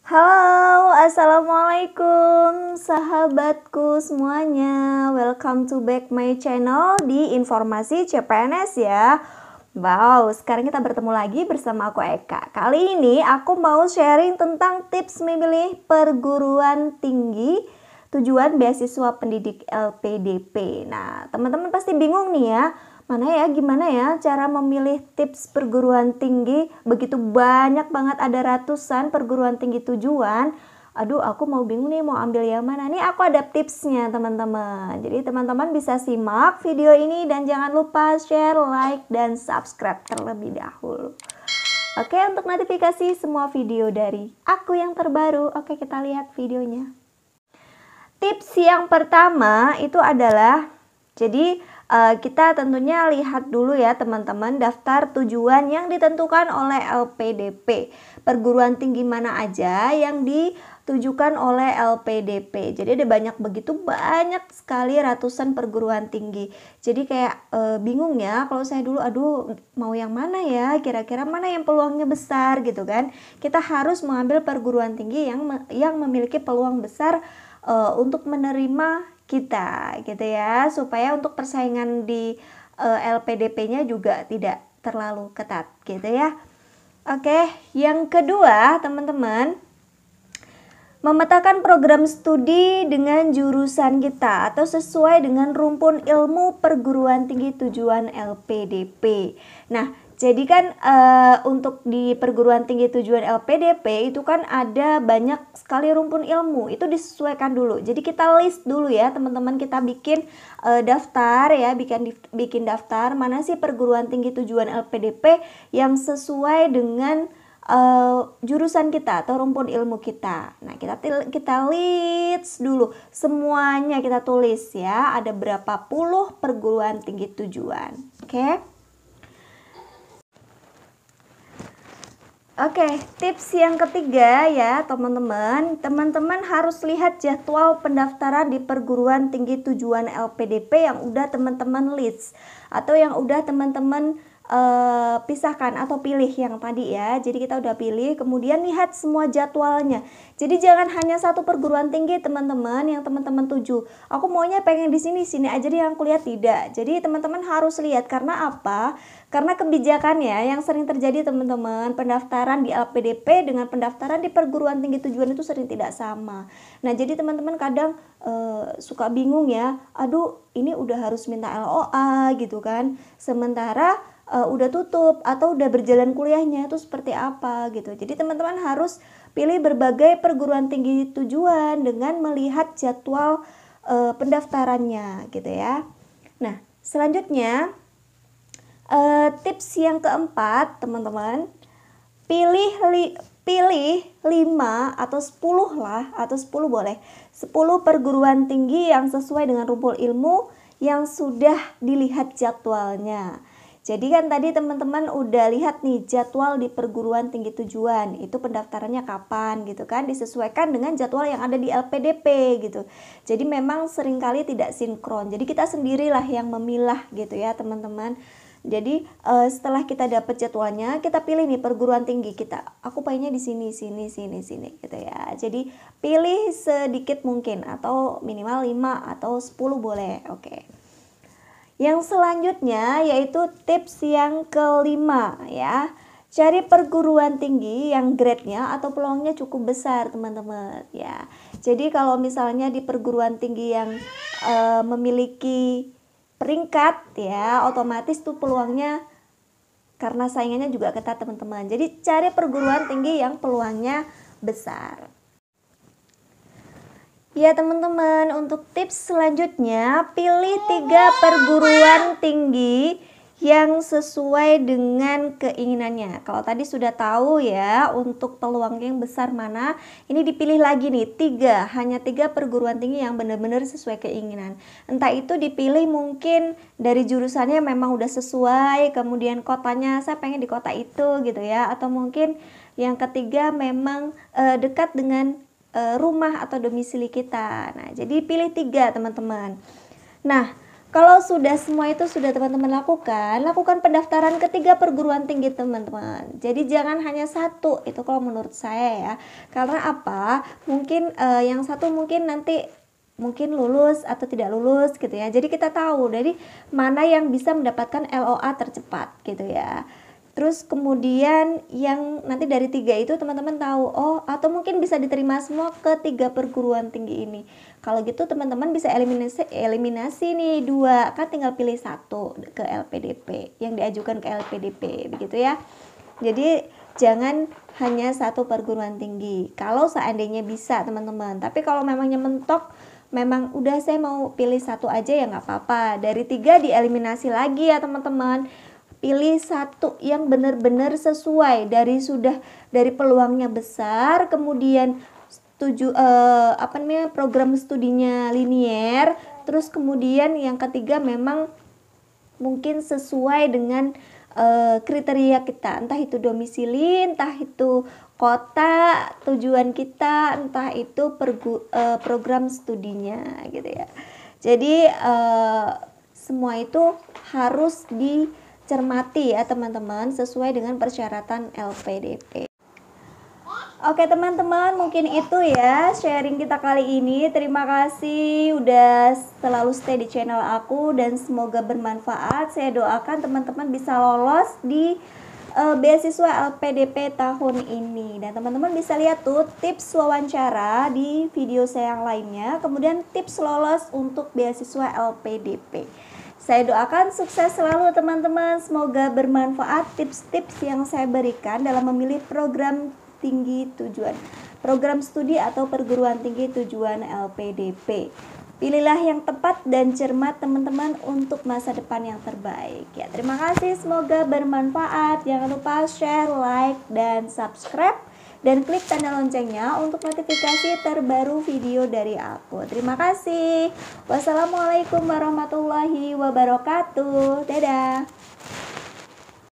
Halo, assalamualaikum sahabatku semuanya. Welcome to back my channel di Informasi CPNS ya. Wow, sekarang kita bertemu lagi bersama aku Eka. Kali ini aku mau sharing tentang tips memilih perguruan tinggi tujuan beasiswa pendidik LPDP. Nah, teman-teman pasti bingung nih ya. Gimana ya cara memilih tips perguruan tinggi, begitu banyak banget, ada ratusan perguruan tinggi tujuan. Aduh, aku mau bingung nih mau ambil yang mana. Nih aku ada tipsnya teman-teman. Jadi teman-teman bisa simak video ini dan jangan lupa share, like, dan subscribe terlebih dahulu. Oke, untuk notifikasi semua video dari aku yang terbaru. Oke, kita lihat videonya. Tips yang pertama itu adalah, jadi kita tentunya lihat dulu ya teman-teman daftar tujuan yang ditentukan oleh LPDP. Perguruan tinggi mana aja yang ditujukan oleh LPDP. Jadi ada begitu banyak sekali ratusan perguruan tinggi. Jadi kayak bingung ya kalau saya dulu, aduh mau yang mana ya, kira-kira mana yang peluangnya besar gitu kan. Kita harus mengambil perguruan tinggi yang memiliki peluang besar untuk menerima kita gitu ya, supaya untuk persaingan di LPDP-nya juga tidak terlalu ketat gitu ya. Oke, yang kedua teman-teman, memetakan program studi dengan jurusan kita atau sesuai dengan rumpun ilmu perguruan tinggi tujuan LPDP. Nah, jadi kan untuk di perguruan tinggi tujuan LPDP itu kan ada banyak sekali rumpun ilmu, itu disesuaikan dulu. Jadi kita list dulu ya teman-teman, kita bikin daftar ya, bikin daftar mana sih perguruan tinggi tujuan LPDP yang sesuai dengan jurusan kita atau rumpun ilmu kita. Nah, kita list dulu semuanya, kita tulis ya, ada berapa puluh perguruan tinggi tujuan. Oke, tips yang ketiga ya teman-teman harus lihat jadwal pendaftaran di perguruan tinggi tujuan LPDP yang udah teman-teman list atau yang udah teman-teman pisahkan atau pilih yang tadi ya. Jadi kita udah pilih, kemudian lihat semua jadwalnya. Jadi jangan hanya satu perguruan tinggi teman-teman yang teman-teman tuju. Aku maunya pengen di sini aja deh yang kuliah, tidak. Jadi teman-teman harus lihat, karena apa? Karena kebijakannya yang sering terjadi teman-teman, pendaftaran di LPDP dengan pendaftaran di perguruan tinggi tujuan itu sering tidak sama. Nah, jadi teman-teman kadang suka bingung ya, aduh ini udah harus minta LOA gitu kan, sementara udah tutup atau udah berjalan kuliahnya itu seperti apa gitu. Jadi teman-teman harus pilih berbagai perguruan tinggi tujuan dengan melihat jadwal pendaftarannya gitu ya. Nah, selanjutnya tips yang keempat teman-teman, pilih 5 atau 10 lah, atau 10 boleh, 10 perguruan tinggi yang sesuai dengan rumpun ilmu yang sudah dilihat jadwalnya. Jadi kan tadi teman-teman udah lihat nih jadwal di perguruan tinggi tujuan, itu pendaftarannya kapan gitu kan, disesuaikan dengan jadwal yang ada di LPDP gitu. Jadi memang seringkali tidak sinkron, jadi kita sendirilah yang memilah gitu ya teman-teman. Jadi setelah kita dapat jadwalnya, kita pilih nih perguruan tinggi kita. Aku pengennya di sini gitu ya. Jadi pilih sedikit mungkin atau minimal 5 atau 10 boleh. Oke. Yang selanjutnya yaitu tips yang kelima ya. Cari perguruan tinggi yang grade-nya atau peluangnya cukup besar teman-teman ya. Jadi kalau misalnya di perguruan tinggi yang memiliki peringkat ya, otomatis tuh peluangnya, karena saingannya juga ketat teman-teman. Jadi cari perguruan tinggi yang peluangnya besar. Ya teman-teman, untuk tips selanjutnya, pilih 3 perguruan tinggi yang sesuai dengan keinginannya. Kalau tadi sudah tahu ya untuk peluang yang besar mana, ini dipilih lagi nih hanya 3 perguruan tinggi yang benar-benar sesuai keinginan. Entah itu dipilih mungkin dari jurusannya memang udah sesuai, kemudian kotanya saya pengen di kota itu gitu ya, atau mungkin yang ketiga memang dekat dengan rumah atau domisili kita. Nah, jadi pilih 3 teman-teman. Nah, Kalau sudah semua itu sudah teman-teman lakukan, lakukan pendaftaran ke 3 perguruan tinggi teman-teman. Jadi jangan hanya satu, itu kalau menurut saya ya. Karena apa? Mungkin yang satu mungkin nanti mungkin lulus atau tidak lulus gitu ya. Jadi kita tahu dari mana yang bisa mendapatkan LOA tercepat gitu ya. Terus kemudian yang nanti dari 3 itu teman-teman tahu, oh atau mungkin bisa diterima semua ke 3 perguruan tinggi ini. Kalau gitu teman-teman bisa eliminasi nih 2, kan tinggal pilih satu ke LPDP, yang diajukan ke LPDP begitu ya. Jadi jangan hanya satu perguruan tinggi. Kalau seandainya bisa teman-teman. Tapi kalau memangnya mentok, memang udah saya mau pilih satu aja ya nggak apa-apa. Dari 3 dieliminasi lagi ya teman-teman. Pilih satu yang benar-benar sesuai dari peluangnya besar, kemudian program studinya linier, terus kemudian yang ketiga memang mungkin sesuai dengan kriteria kita, entah itu domisili, entah itu kota tujuan kita, entah itu program studinya gitu ya. Jadi semua itu harus dicermati ya teman-teman, sesuai dengan persyaratan LPDP. Oke teman-teman, mungkin itu ya sharing kita kali ini. Terima kasih udah selalu stay di channel aku dan semoga bermanfaat. Saya doakan teman-teman bisa lolos di beasiswa LPDP tahun ini. Dan teman-teman bisa lihat tuh tips wawancara di video saya yang lainnya. Kemudian tips lolos untuk beasiswa LPDP. Saya doakan sukses selalu teman-teman. Semoga bermanfaat tips-tips yang saya berikan dalam memilih program studi atau perguruan tinggi tujuan LPDP. Pilihlah yang tepat dan cermat teman-teman untuk masa depan yang terbaik ya. Terima kasih, semoga bermanfaat. Jangan lupa share, like, dan subscribe, dan klik tanda loncengnya untuk notifikasi terbaru video dari aku. Terima kasih. Wassalamualaikum warahmatullahi wabarakatuh. Dadah.